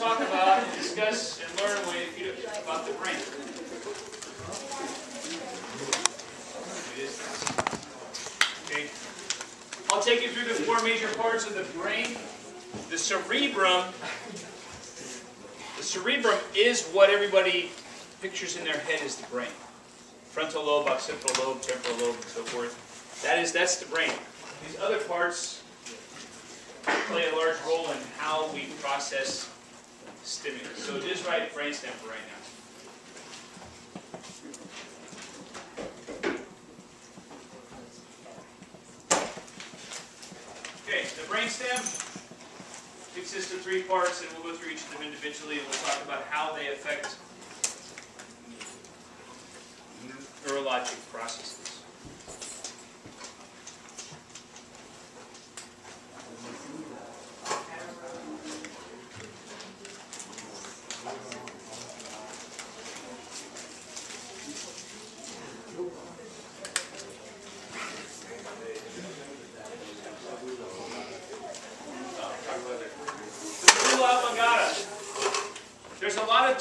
talk about, discuss, and learn with you about the brain. Okay. I'll take you through the four major parts of the brain. The cerebrum. The cerebrum is what everybody pictures in their head as the brain. Frontal lobe, occipital lobe, temporal lobe, and so forth. That's the brain. These other parts play a large role in how we process stimulus. So just write brainstem for right now. Okay, the brainstem consists of three parts, and we'll go through each of them individually, and we'll talk about how they affect neurologic processes.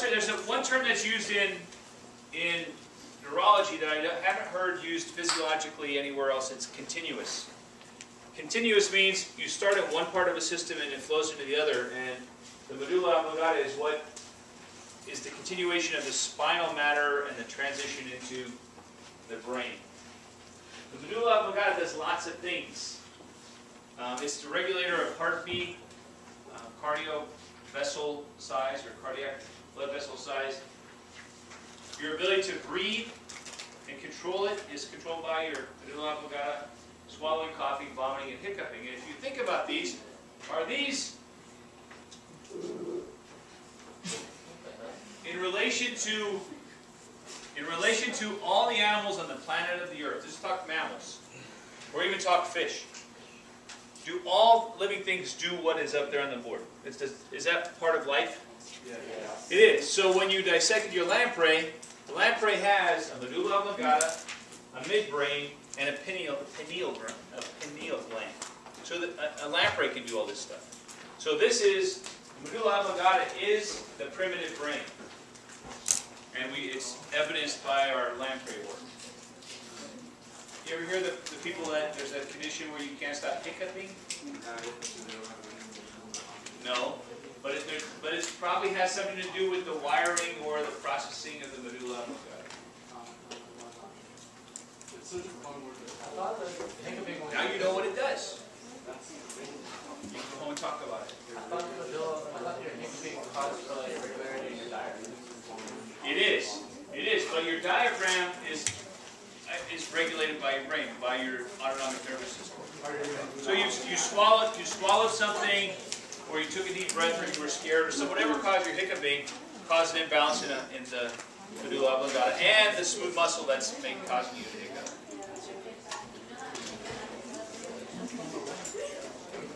There's one term that's used in neurology that I haven't heard used physiologically anywhere else. It's continuous. Continuous means you start at one part of a system and it flows into the other. And the medulla oblongata is what is the continuation of the spinal matter and the transition into the brain. The medulla oblongata does lots of things. It's the regulator of heartbeat, cardio vessel size or cardiac blood vessel size. Your ability to breathe and control it is controlled by your medulla oblongata. Swallowing, coughing, vomiting, and hiccuping. And if you think about these, are these in relation to all the animals on the planet of the earth? Let's talk mammals, or even talk fish. Do all living things do what is up there on the board? Is that part of life? Yeah. It is. So when you dissected your lamprey, the lamprey has a medulla oblongata, a midbrain, and a pineal gland. So that a lamprey can do all this stuff. So this is, medulla oblongata is the primitive brain. And it's evidenced by our lamprey work. You ever hear the people that there's a condition where you can't stop hiccuping? No. But it probably has something to do with the wiring or the processing of the medulla oblongata. It's such a fun word. Now you know what it does. You can go home and talk about it. I thought your hiccuping caused regularity in your diaphragm. It is. It is. But your diaphragm is regulated by your brain, by your autonomic nervous system. So you swallowed something, or you took a deep breath, or you were scared, or so whatever caused your hiccuping caused an imbalance in the medulla oblongata and the smooth muscle that's causing you to hiccup.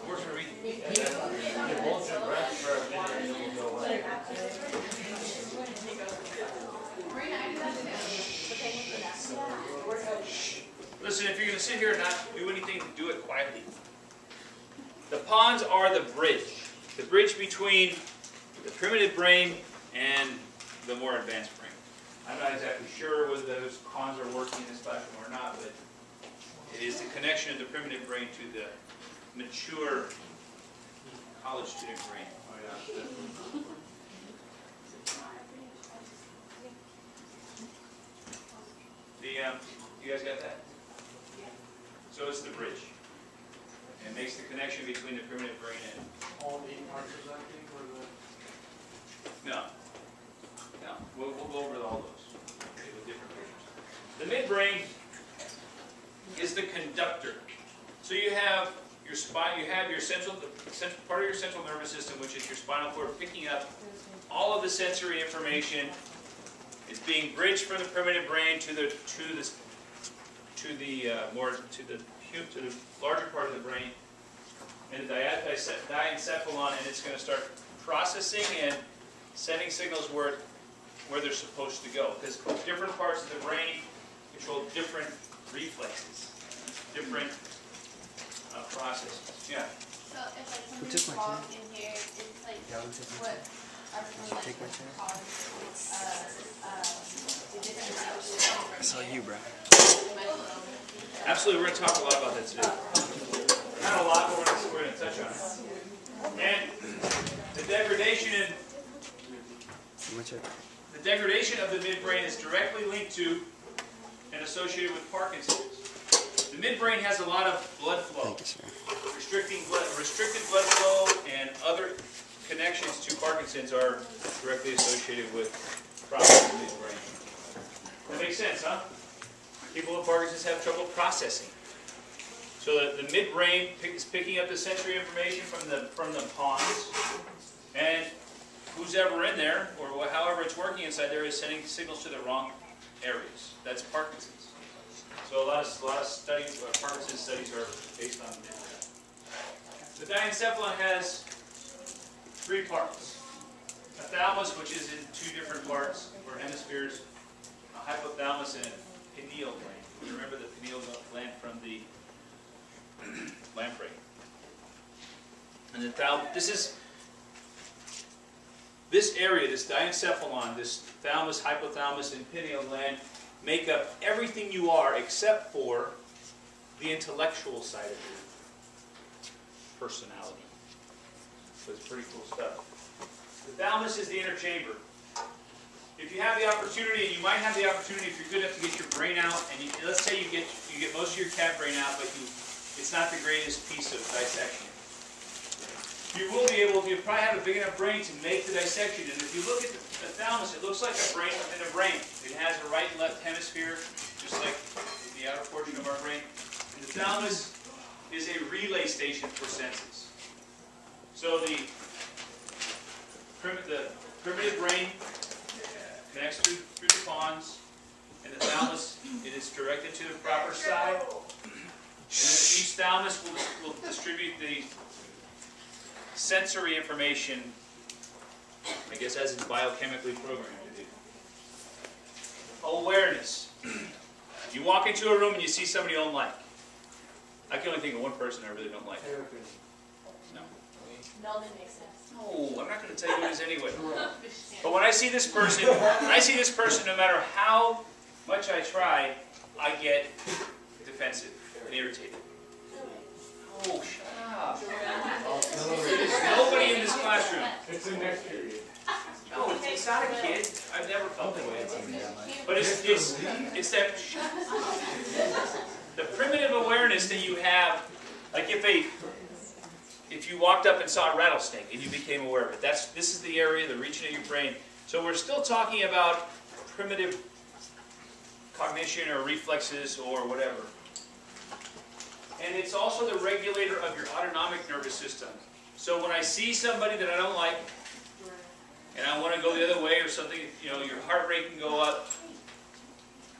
Works for me. You hold your breath for a minute and then you'll go away. Listen, if you're going to sit here and not do anything, do it quietly. The pons are the bridge between the primitive brain and the more advanced brain. I'm not exactly sure whether those pons are working in this classroom or not, but it is the connection of the primitive brain to the mature college student brain. You guys got that? So it's the bridge. It makes the connection between the primitive brain and... All 8 parts of that thing were the... No. We'll go over all those with different pictures. The midbrain is the conductor. So you have your spine, you have your part of your central nervous system, which is your spinal cord, picking up all of the sensory information. It's being bridged from the primitive brain to the larger part of the brain, and the diencephalon, and it's going to start processing and sending signals where they're supposed to go. Because different parts of the brain control different reflexes, different processes. Yeah. So if like somebody's walked in here, it's like what I saw you, bro. Absolutely, we're going to talk a lot about that today. Not a lot, but we're going to touch on it. And the degradation of the midbrain is directly linked to and associated with Parkinson's. The midbrain has a lot of blood flow. Restricted blood flow and other connections to Parkinson's are directly associated with problems in the midbrain. That makes sense, huh? People with Parkinson's have trouble processing. So the midbrain is picking up the sensory information from the pons, and who's ever in there, or however it's working inside there, is sending signals to the wrong areas. That's Parkinson's. So a lot of studies, Parkinson's studies are based on that. The diencephalon has 3 parts. A thalamus, which is in 2 different parts, or hemispheres, a hypothalamus, and a pineal gland. Remember the pineal gland from the lamprey. And the this area, this diencephalon, this thalamus, hypothalamus, and pineal gland make up everything you are except for the intellectual side of your personality. So it's pretty cool stuff. The thalamus is the inner chamber. If you have the opportunity, and you might have the opportunity if you're good enough to get your brain out, and let's say you get most of your cat brain out, but it's not the greatest piece of dissection. You will be able to, you probably have a big enough brain to make the dissection. And if you look at the thalamus, it looks like a brain within a brain. It has a right and left hemisphere, just like the outer portion of our brain. And the thalamus is a relay station for senses. So the primitive brain connects through the pons, and the thalamus, it is directed to the proper side. And each thalamus will distribute the sensory information, I guess, as it's biochemically programmed to do. Awareness. You walk into a room and you see somebody you don't like. I can only think of one person I really don't like. No. Melvin makes sense. No, I'm not going to tell you who it is anyway. But when I see this person, no matter how much I try, I get defensive and irritated. Oh, shut up. There's nobody in this classroom. It's the next period. No, it's not a kid. I've never felt that way. But it's that the primitive awareness that you have, like if you walked up and saw a rattlesnake and you became aware of it. This is the area, the region of your brain. So we're still talking about primitive cognition or reflexes or whatever. And it's also the regulator of your autonomic nervous system. So when I see somebody that I don't like, and I want to go the other way or something, your heart rate can go up.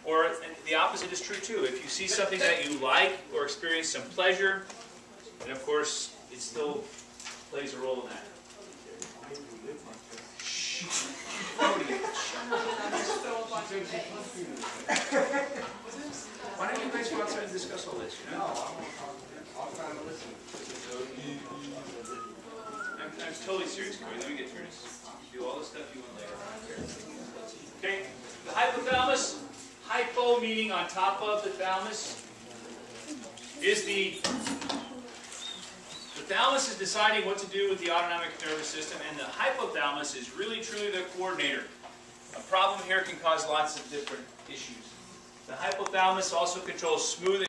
Or the opposite is true too. If you see something that you like or experience some pleasure, then of course it still plays a role in that. Why don't you guys go outside and discuss all this? I'll try to listen. I'm totally serious, Corey. Let me get through this. Do all the stuff you want later. Okay? The hypothalamus, hypo meaning on top of the thalamus, is the thalamus is deciding what to do with the autonomic nervous system, and the hypothalamus is really truly the coordinator. A problem here can cause lots of different issues. The hypothalamus also controls smooth